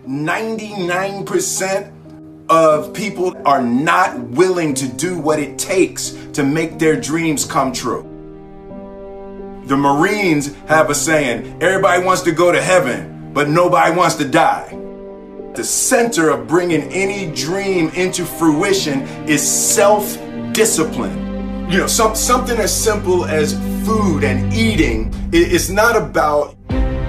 99% of people are not willing to do what it takes to make their dreams come true. The Marines have a saying, everybody wants to go to heaven, but nobody wants to die. The center of bringing any dream into fruition is self-discipline. You know, something as simple as food and eating. It's not about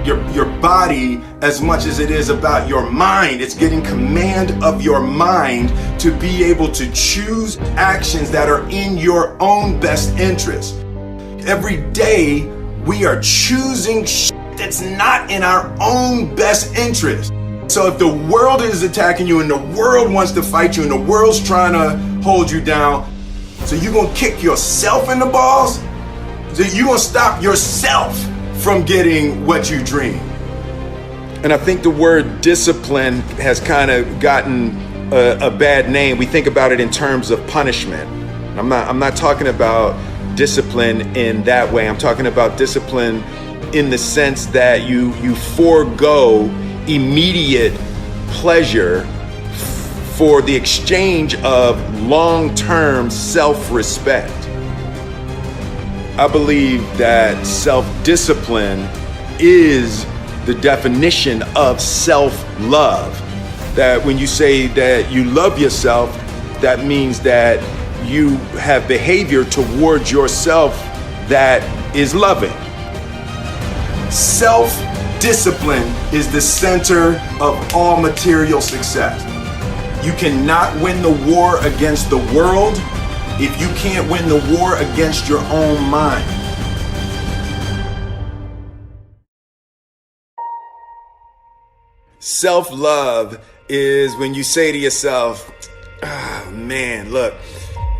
your body as much as it is about your mind. It's getting command of your mind to be able to choose actions that are in your own best interest. Every day we are choosing shit that's not in our own best interest. So if the world is attacking you and the world wants to fight you and the world's trying to hold you down, so you're gonna kick yourself in the balls? So you're gonna stop yourself from getting what you dream. And I think the word discipline has kind of gotten a bad name. We think about it in terms of punishment. I'm not talking about discipline in that way. I'm talking about discipline in the sense that you forego immediate pleasure for the exchange of long-term self-respect. I believe that self-discipline is the definition of self-love. That when you say that you love yourself, that means that you have behavior towards yourself that is loving. Self-discipline is the center of all material success. You cannot win the war against the world if you can't win the war against your own mind. Self-love is when you say to yourself, oh man, look,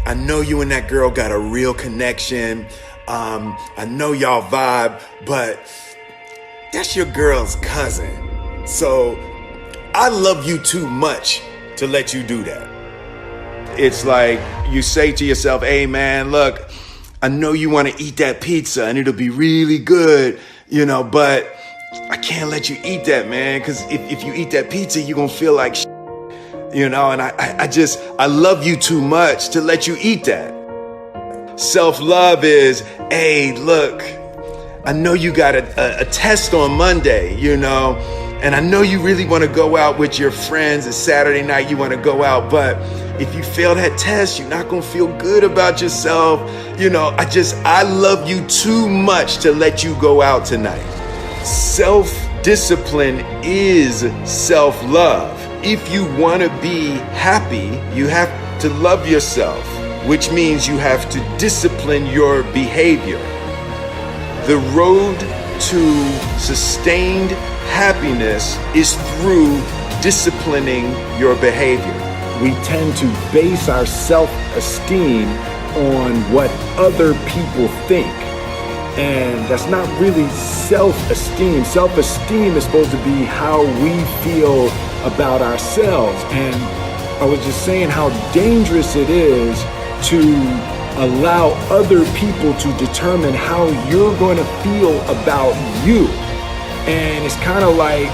I know you and that girl got a real connection. I know y'all vibe, but that's your girl's cousin. So I love you too much to let you do that. It's like you say to yourself, hey man, look, I know you want to eat that pizza and it'll be really good, you know, but I can't let you eat that, man, because if you eat that pizza, you're going to feel like shit, you know, and I love you too much to let you eat that. Self-love is, hey, look, I know you got a test on Monday, you know, and I know you really want to go out with your friends and Saturday night you want to go out, but if you fail that test, you're not going to feel good about yourself. You know, I love you too much to let you go out tonight. Self-discipline is self-love. If you want to be happy, you have to love yourself, which means you have to discipline your behavior. The road to sustained happiness is through disciplining your behavior. We tend to base our self-esteem on what other people think. And that's not really self-esteem. Self-esteem is supposed to be how we feel about ourselves. And I was just saying how dangerous it is to allow other people to determine how you're going to feel about you. And it's kind of like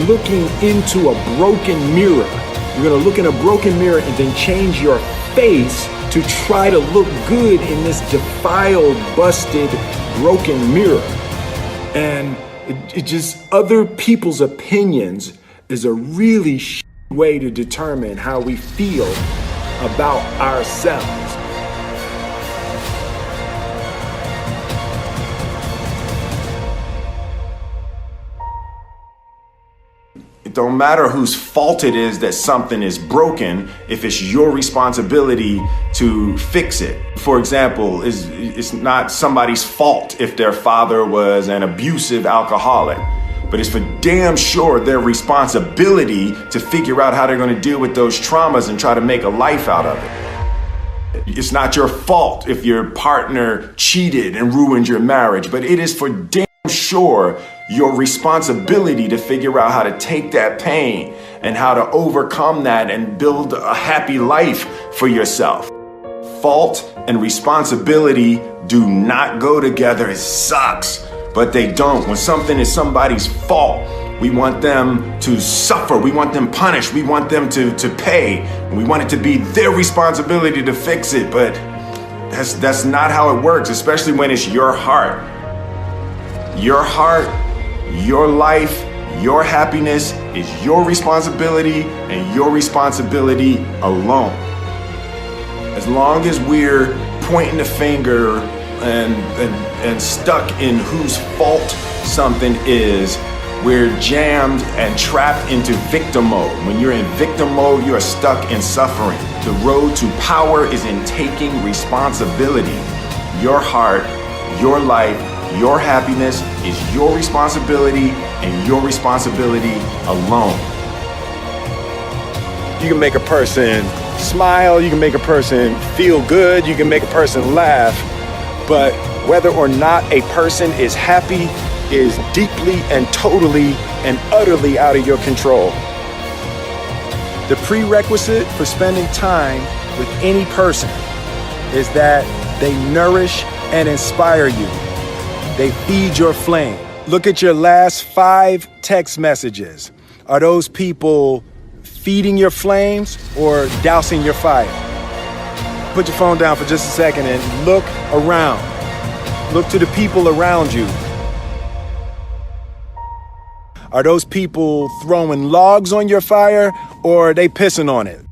looking into a broken mirror. You're going to look in a broken mirror and then change your face to try to look good in this defiled, busted, broken mirror. And it just, other people's opinions is a really way to determine how we feel about ourselves. It don't matter whose fault it is that something is broken if it's your responsibility to fix it. For example, it's not somebody's fault if their father was an abusive alcoholic, but it's for damn sure their responsibility to figure out how they're going to deal with those traumas and try to make a life out of it. It's not your fault if your partner cheated and ruined your marriage, but it is for damn sure your responsibility to figure out how to take that pain and how to overcome that and build a happy life for yourself. Fault and responsibility do not go together. It sucks, but they don't. When something is somebody's fault, We want them to suffer. We want them punished. We want them to pay. We want it to be their responsibility to fix it. But that's not how it works, especially when it's your heart. Your heart, your life, your happiness is your responsibility and your responsibility alone. As long as we're pointing the finger and stuck in whose fault something is, we're jammed and trapped into victim mode. When you're in victim mode, you are stuck in suffering. The road to power is in taking responsibility. Your heart, your life, your happiness is your responsibility and your responsibility alone. You can make a person smile, you can make a person feel good, you can make a person laugh, but whether or not a person is happy is deeply and totally and utterly out of your control. The prerequisite for spending time with any person is that they nourish and inspire you. They feed your flame. Look at your last 5 text messages. Are those people feeding your flames or dousing your fire? Put your phone down for just a second and look around. Look to the people around you. Are those people throwing logs on your fire or are they pissing on it?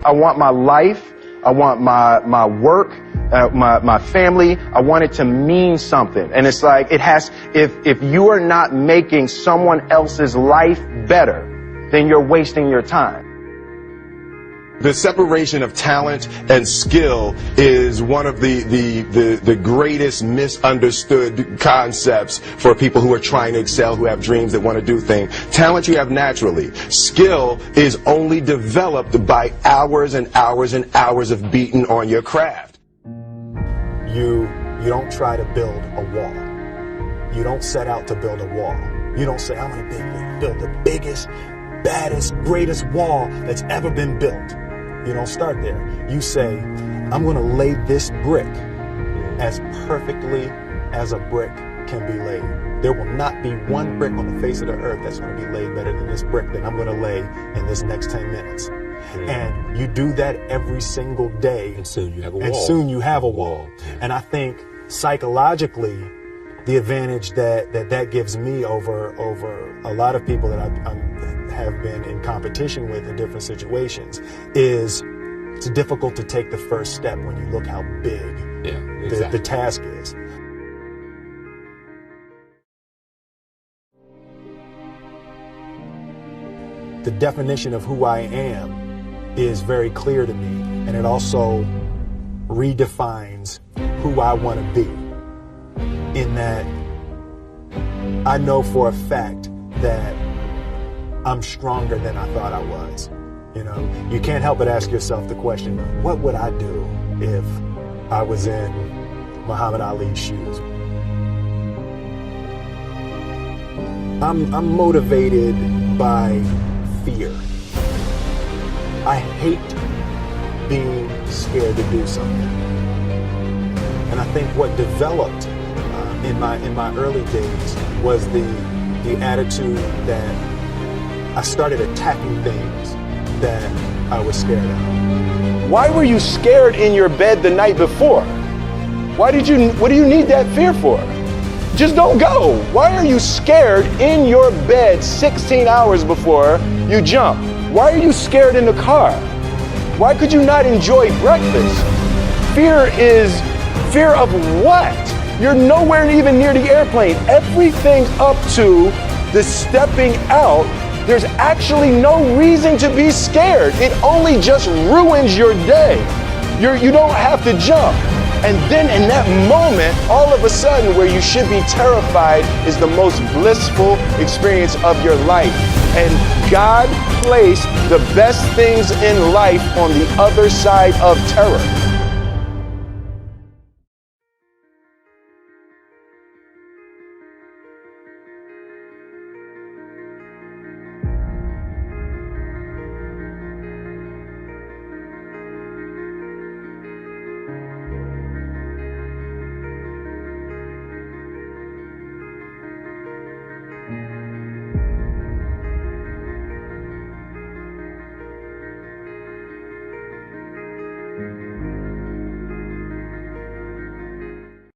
I want my life, I want my work, my family, I want it to mean something. And it's like, if you are not making someone else's life better, then you're wasting your time. The separation of talent and skill is one of the greatest misunderstood concepts for people who are trying to excel, who have dreams, that want to do things. Talent you have naturally. Skill is only developed by hours and hours and hours of beating on your craft. You don't try to build a wall. You don't set out to build a wall. You don't say, I'm going to build the biggest, baddest, greatest wall that's ever been built. You don't start there. You say, I'm going to lay this brick as perfectly as a brick can be laid. There will not be one brick on the face of the earth that's going to be laid better than this brick that I'm going to lay in this next 10 minutes. And you do that every single day. And soon you have a wall. And soon you have a wall. And I think psychologically, the advantage that gives me over a lot of people that I have been in competition with in different situations is it's difficult to take the first step when you look how big the task is. The definition of who I am is very clear to me, and it also redefines who I want to be, in that I know for a fact that I'm stronger than I thought I was. You know, you can't help but ask yourself the question, what would I do if I was in Muhammad Ali's shoes? I'm motivated by fear. I hate being scared to do something. And I think what developed in my early days was the attitude that I started attacking things that I was scared of. Why were you scared in your bed the night before? What do you need that fear for? Just don't go. Why are you scared in your bed 16 hours before you jump? Why are you scared in the car? Why could you not enjoy breakfast? Fear is fear of what? You're nowhere even near the airplane. Everything up to the stepping out, there's actually no reason to be scared. It only just ruins your day. You don't have to jump. And then in that moment, all of a sudden, where you should be terrified is the most blissful experience of your life. And God placed the best things in life on the other side of terror.